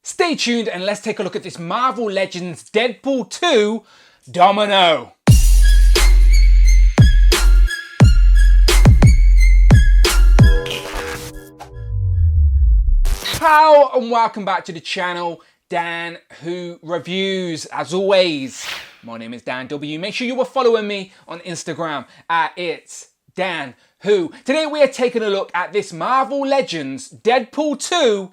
Stay tuned and let's take a look at this Marvel Legends Deadpool 2 Domino. Hello and welcome back to the channel, Dan Who Reviews. As always, my name is Dan W. Make sure you are following me on Instagram at It's Dan Who. Today we are taking a look at this Marvel Legends Deadpool 2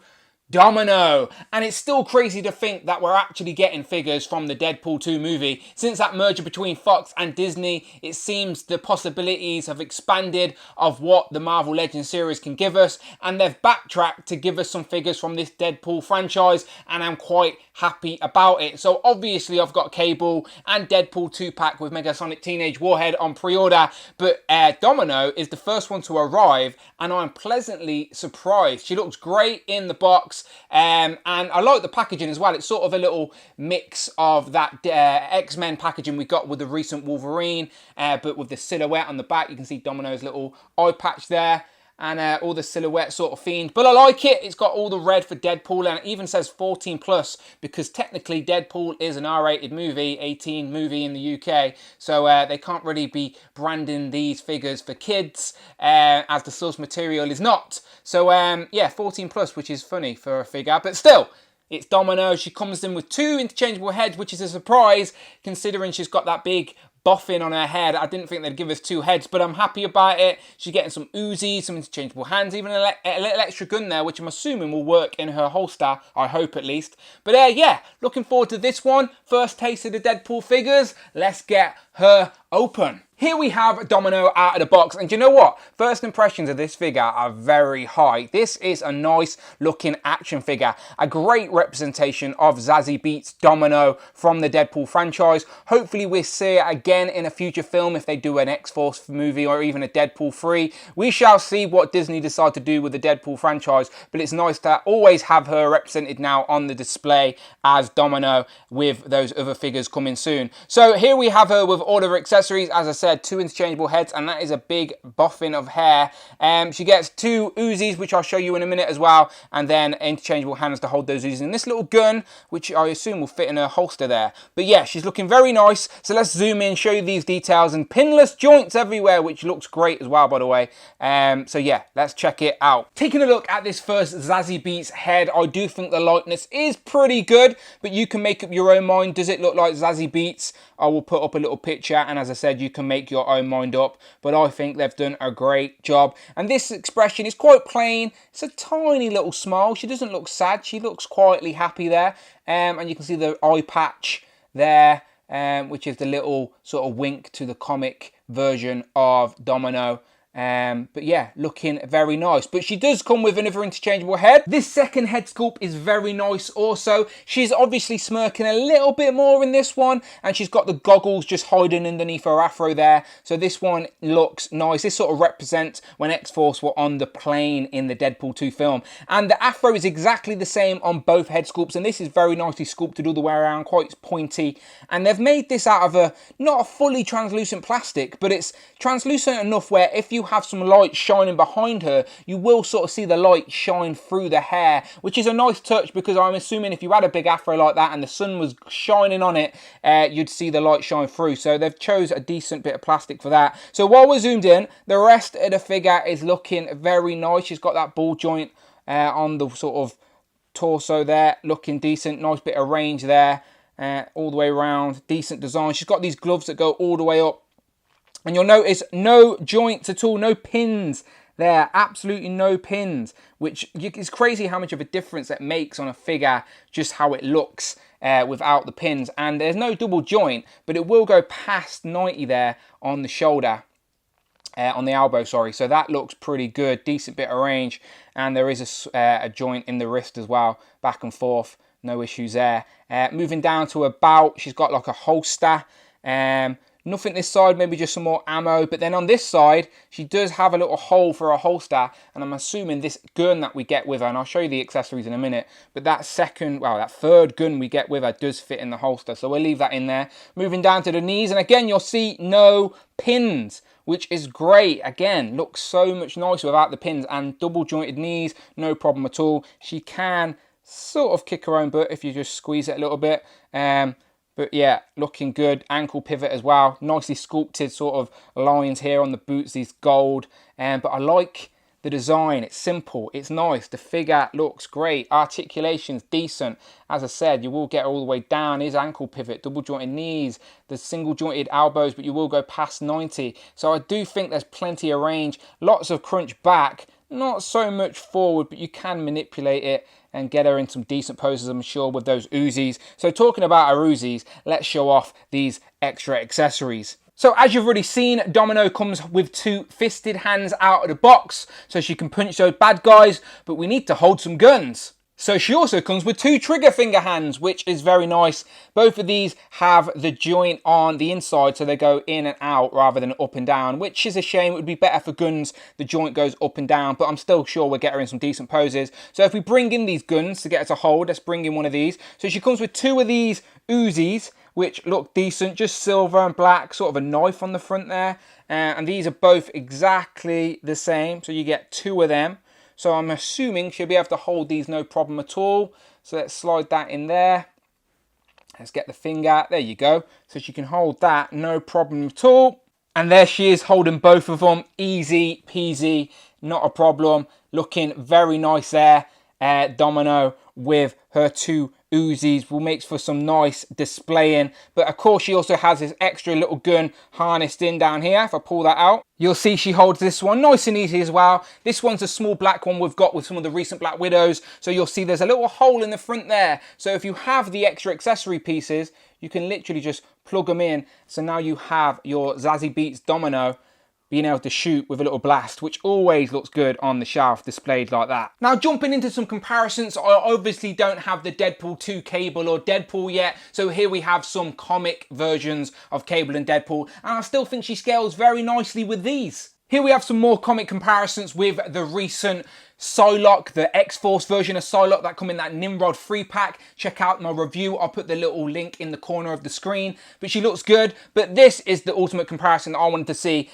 Domino, and it's still crazy to think that we're actually getting figures from the Deadpool 2 movie. Since that merger between Fox and Disney, it seems the possibilities have expanded of what the Marvel Legends series can give us, and they've backtracked to give us some figures from this Deadpool franchise, and I'm quite happy about it. So obviously I've got Cable and Deadpool 2-pack with Mega Sonic Teenage Warhead on pre-order, but Domino is the first one to arrive, and I'm pleasantly surprised. She looks great in the box. And I like the packaging as well. It's sort of a little mix of that X-Men packaging we got with the recent Wolverine, but with the silhouette on the back. You can see Domino's little eye patch there, and all the silhouette sort of themed. But I like it. It's got all the red for Deadpool, and it even says 14 plus, because technically Deadpool is an R-rated movie, 18 movie in the UK, so they can't really be branding these figures for kids, as the source material is not. So yeah, 14 plus, which is funny for a figure, but still, it's Domino. She comes in with 2 interchangeable heads, which is a surprise considering she's got that big boffin on her head. I didn't think they'd give us 2 heads, but I'm happy about it. She's getting some Uzis, some interchangeable hands, even a little extra gun there, which I'm assuming will work in her holster, I hope at least. But yeah, looking forward to this one. First taste of the Deadpool figures. Let's get her open. Here we have Domino out of the box, and you know what? First impressions of this figure are very high. This is a nice looking action figure, a great representation of Zazie Beetz' Domino from the Deadpool franchise. Hopefully we'll see it again in a future film if they do an X-Force movie or even a Deadpool 3. We shall see what Disney decide to do with the Deadpool franchise, but it's nice to always have her represented now on the display as Domino with those other figures coming soon. So here we have her with all of her accessories. As I said, 2 interchangeable heads, and that is a big boffin of hair. She gets 2 Uzis, which I'll show you in a minute as well, and then interchangeable hands to hold those Uzis, and this little gun, which I assume will fit in her holster there. But yeah, she's looking very nice. So let's zoom in, show you these details, and pinless joints everywhere, which looks great as well, by the way. So yeah, let's check it out. Taking a look at this first Zazie Beetz head, I do think the likeness is pretty good, but you can make up your own mind. Does it look like Zazie Beetz? I will put up a little picture, and as I said, you can make your own mind up, but I think they've done a great job. And this expression is quite plain. It's a tiny little smile. She doesn't look sad. She looks quietly happy there. And you can see the eye patch there, which is the little sort of wink to the comic version of Domino. But yeah, looking very nice. But she does come with another interchangeable head. This second head sculpt is very nice also. She's obviously smirking a little bit more in this one, and she's got the goggles just hiding underneath her afro there. So this one looks nice. This sort of represents when X-Force were on the plane in the Deadpool 2 film. And the afro is exactly the same on both head sculpts, and this is very nicely sculpted all the way around, quite pointy. And they've made this out of not a fully translucent plastic, but it's translucent enough where if you have some light shining behind her, you will sort of see the light shine through the hair, which is a nice touch, because I'm assuming if you had a big afro like that and the sun was shining on it, you'd see the light shine through. So they've chose a decent bit of plastic for that. So while we're zoomed in, the rest of the figure is looking very nice. She's got that ball joint on the sort of torso there, looking decent. Nice bit of range there, all the way around. Decent design. She's got these gloves that go all the way up. And you'll notice no joints at all, no pins there, absolutely no pins, which is crazy how much of a difference that makes on a figure, just how it looks without the pins. And there's no double joint, but it will go past 90 there on the shoulder, on the elbow, sorry. So that looks pretty good, decent bit of range. And there is a joint in the wrist as well, back and forth, no issues there. Moving down to her belt, she's got like a holster. Nothing this side, maybe just some more ammo. But then on this side, she does have a little hole for a holster. And I'm assuming this gun that we get with her, and I'll show you the accessories in a minute, but that third gun we get with her does fit in the holster. So we'll leave that in there. Moving down to the knees, and again, you'll see no pins, which is great. Again, looks so much nicer without the pins, and double jointed knees, no problem at all. She can sort of kick her own butt if you just squeeze it a little bit. But yeah, looking good. Ankle pivot as well. Nicely sculpted sort of lines here on the boots, these gold. But I like the design. It's simple. It's nice. The figure looks great. Articulation's decent. As I said, you will get all the way down. His ankle pivot, double jointed knees, the single jointed elbows, but you will go past 90. So I do think there's plenty of range. Lots of crunch back. Not so much forward, but you can manipulate it and get her in some decent poses, I'm sure, with those Uzis. So talking about our Uzis, let's show off these extra accessories. So as you've already seen, Domino comes with 2 fisted hands out of the box, so she can punch those bad guys, but we need to hold some guns. So she also comes with 2 trigger finger hands, which is very nice. Both of these have the joint on the inside, so they go in and out rather than up and down, which is a shame. It would be better for guns, the joint goes up and down, but I'm still sure we'll get her in some decent poses. So if we bring in these guns to get her to hold, let's bring in one of these. So she comes with 2 of these Uzis, which look decent, just silver and black, sort of a knife on the front there. And these are both exactly the same, so you get 2 of them. So I'm assuming she'll be able to hold these no problem at all. So let's slide that in there. Let's get the finger. There you go. So she can hold that no problem at all. And there she is holding both of them. Easy peasy, not a problem. Looking very nice there. Domino with her 2 Uzis will make for some nice displaying. But of course she also has this extra little gun harnessed in down here. If I pull that out, you'll see she holds this one nice and easy as well. This one's a small black one we've got with some of the recent Black Widows. So you'll see there's a little hole in the front there. So if you have the extra accessory pieces, you can literally just plug them in. So now you have your Zazie Beetz Domino being able to shoot with a little blast, which always looks good on the shelf displayed like that. Now jumping into some comparisons, I obviously don't have the Deadpool 2 Cable or Deadpool yet, so here we have some comic versions of Cable and Deadpool, and I still think she scales very nicely with these. Here we have some more comic comparisons with the recent Psylocke, the X-Force version of Psylocke that come in that Nimrod 3-pack. Check out my review, I'll put the little link in the corner of the screen, but she looks good. But this is the ultimate comparison that I wanted to see.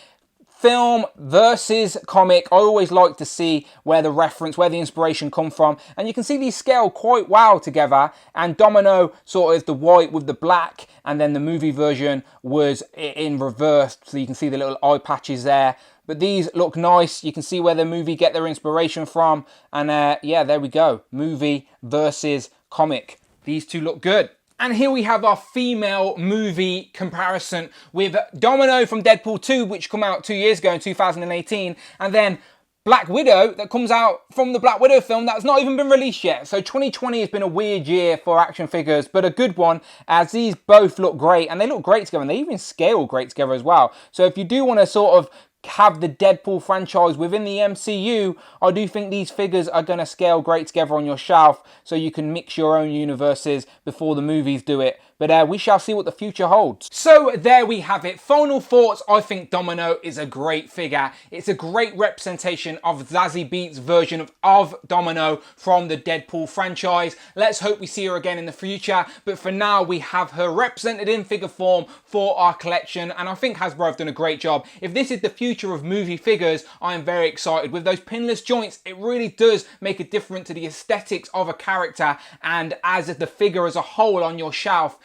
Film versus comic. I always like to see where the reference, where the inspiration come from. And you can see these scale quite well together. And Domino sort of the white with the black. And then the movie version was in reverse. So you can see the little eye patches there. But these look nice. You can see where the movie get their inspiration from. And yeah, there we go. Movie versus comic. These two look good. And here we have our female movie comparison with Domino from Deadpool 2, which came out 2 years ago in 2018, and then Black Widow that comes out from the Black Widow film that's not even been released yet. So 2020 has been a weird year for action figures, but a good one, as these both look great, and they look great together, and they even scale great together as well. So if you do want to sort of have the Deadpool franchise within the MCU, I do think these figures are going to scale great together on your shelf, so you can mix your own universes before the movies do it. But we shall see what the future holds. So there we have it. Final thoughts. I think Domino is a great figure. It's a great representation of Zazie Beetz' version of Domino from the Deadpool franchise. Let's hope we see her again in the future. But for now, we have her represented in figure form for our collection. And I think Hasbro have done a great job. If this is the future of movie figures, I am very excited. With those pinless joints, it really does make a difference to the aesthetics of a character. And as the figure as a whole on your shelf,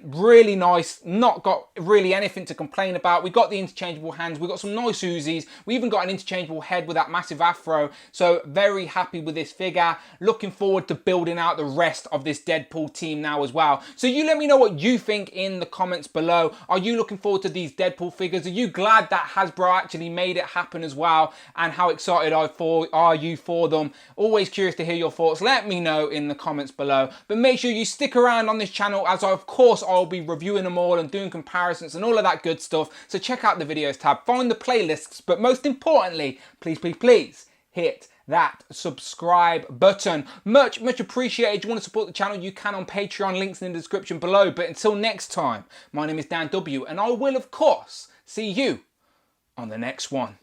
really nice, not got really anything to complain about. We got the interchangeable hands, we got some nice Uzis, we even got an interchangeable head with that massive afro, so very happy with this figure. Looking forward to building out the rest of this Deadpool team now as well. So you let me know what you think in the comments below. Are you looking forward to these Deadpool figures? Are you glad that Hasbro actually made it happen as well? And how excited are you for them? Always curious to hear your thoughts. Let me know in the comments below. But make sure you stick around on this channel, as of course I'll be reviewing them all and doing comparisons and all of that good stuff. So check out the videos tab, find the playlists, but most importantly, please, please, please hit that subscribe button. Much appreciated. If you want to support the channel, you can on Patreon, links in the description below. But until next time, my name is Dan W, and I will of course see you on the next one.